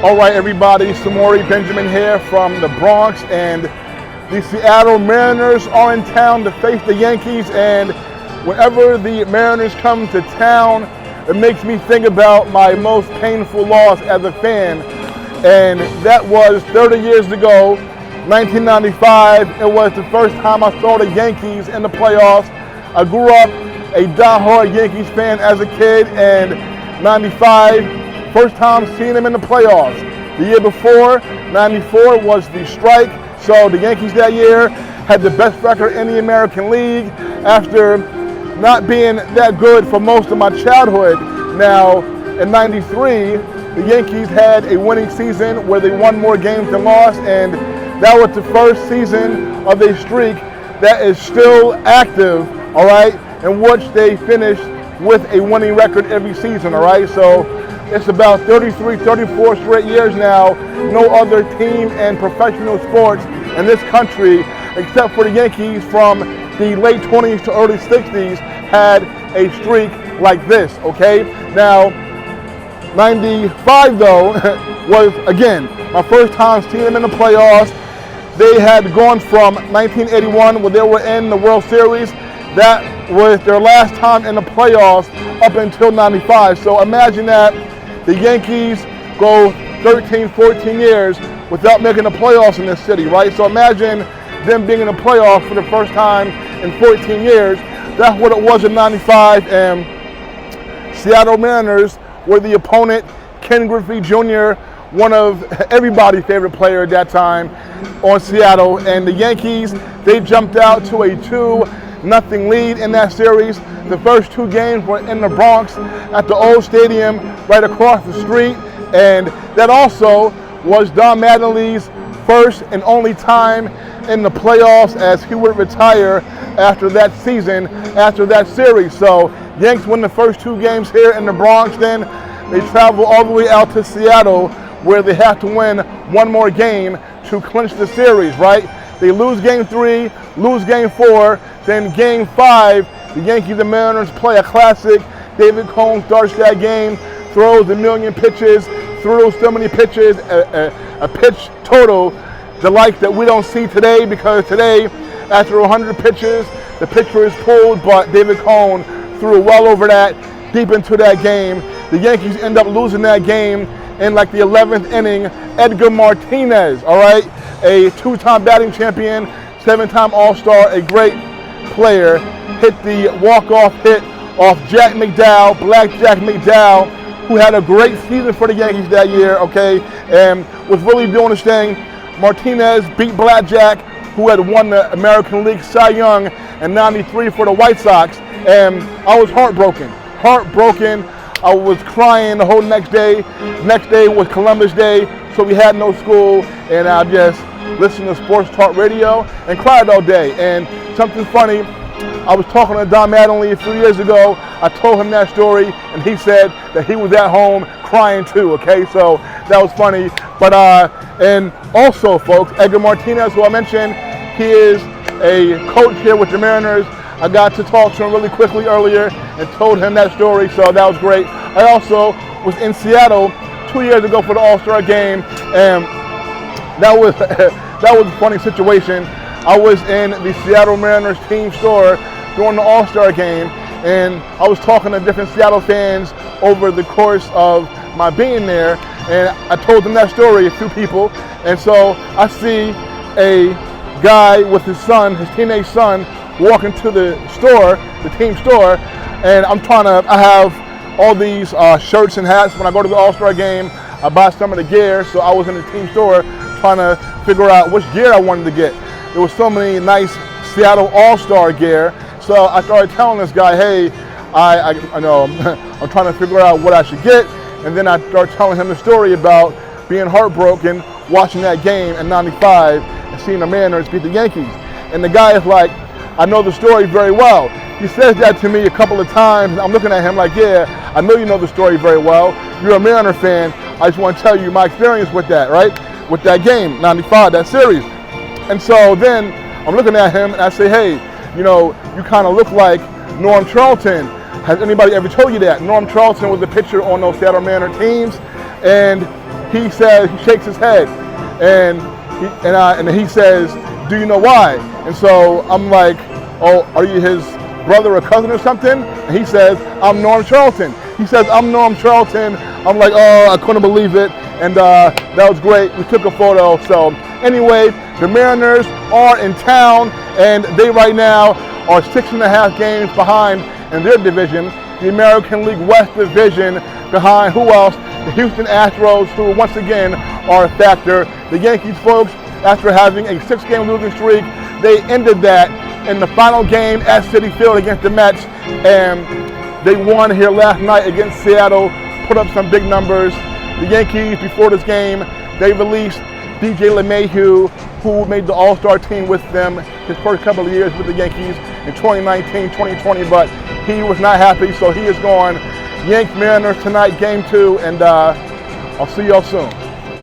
All right, everybody, Samori Benjamin here from the Bronx, and the Seattle Mariners are in town to face the Yankees, and whenever the Mariners come to town, it makes me think about my most painful loss as a fan, and that was 30 years ago, 1995. It was the first time I saw the Yankees in the playoffs. I grew up a diehard Yankees fan as a kid, and 95, first time seeing them in the playoffs. The year before, 94, was the strike. So the Yankees that year had the best record in the American League after not being that good for most of my childhood. Now, in 93, the Yankees had a winning season where they won more games than lost, and that was the first season of a streak that is still active, all right, in which they finished with a winning record every season, all right? So it's about 33, 34 straight years now. No other team in professional sports in this country, except for the Yankees from the late 20s to early 60s, had a streak like this, okay? Now, 95, though, was, again, my first time seeing them in the playoffs. They had gone from 1981, where they were in the World Series. That was their last time in the playoffs up until 95. So imagine that the Yankees go 13, 14 years without making the playoffs in this city, right? So imagine them being in the playoffs for the first time in 14 years. That's what it was in 95, and Seattle Mariners were the opponent. Ken Griffey Jr., one of everybody's favorite player at that time on Seattle, and the Yankees, they jumped out to a 2-0 lead in that series. The first two games were in the Bronx at the old stadium right across the street, and that also was Don Mattingly's first and only time in the playoffs, as he would retire after that season, after that series. So Yanks win the first two games here in the Bronx, then they travel all the way out to Seattle, where they have to win one more game to clinch the series, right? They lose game 3, lose game 4, then game 5, the Yankees and Mariners play a classic. David Cone starts that game, throws a million pitches, throws so many pitches, a pitch total, the like that we don't see today, because today, after 100 pitches, the pitcher is pulled, but David Cone threw well over that, deep into that game. The Yankees end up losing that game in like the 11th inning. Edgar Martinez, all right, a 2-time batting champion, 7-time All-Star, a great player, hit the walk-off hit off Jack McDowell, Black Jack McDowell, who had a great season for the Yankees that year, okay, and was really doing his thing. Martinez beat Black Jack, who had won the American League Cy Young in 93 for the White Sox, and I was heartbroken. I was crying the whole next day. Next day was Columbus Day, so we had no school, and I just listened to sports talk radio and cried all day. And something funny, I was talking to Don Mattingly a few years ago. I told him that story, and he said that he was at home crying too, okay? So that was funny. But, and also, folks, Edgar Martinez, who I mentioned, he is a coach here with the Mariners. I got to talk to him really quickly earlier and told him that story, so that was great. I also was in Seattle 2 years ago for the All-Star game, and that was a funny situation. I was in the Seattle Mariners team store during the All-Star game, and I was talking to different Seattle fans over the course of my being there, and I told them that story, a few people, and so I see a guy with his son, his teenage son, walking to the store, the team store, and I have all these shirts and hats. When I go to the All-Star game, I buy some of the gear, so I was in the team store trying to figure out which gear I wanted to get. There was so many nice Seattle All-Star gear, so I started telling this guy, hey, I know I'm trying to figure out what I should get, and then I started telling him the story about being heartbroken watching that game in 95 and seeing the Mariners beat the Yankees. And the guy is like, I know the story very well. He says that to me a couple of times. I'm looking at him like, yeah, I know you know the story very well. You're a Mariner fan. I just want to tell you my experience with that, right? With that game, 95, that series. And so then I'm looking at him and I say, hey, you know, you kind of look like Norm Charlton. Has anybody ever told you that? Norm Charlton was the pitcher on those Seattle Mariner teams. And he says, he shakes his head, and he says, "Do you know why?" And so I'm like, "Oh, are you his brother or cousin or something?" And he says, "I'm Norm Charlton." He says, "I'm Norm Charlton." I'm like, oh, I couldn't believe it. And that was great. We took a photo. So anyway, the Mariners are in town, and they right now are 6.5 games behind in their division, the American League West division, behind who else? The Houston Astros, who once again are a factor. The Yankees, folks, after having a 6-game losing streak, they ended that in the final game at Citi Field against the Mets, and they won here last night against Seattle, put up some big numbers. The Yankees, before this game, they released DJ LeMahieu, who made the All-Star team with them his first couple of years with the Yankees in 2019, 2020, but he was not happy, so he is gone. Yanks Mariners tonight, game 2, and I'll see y'all soon.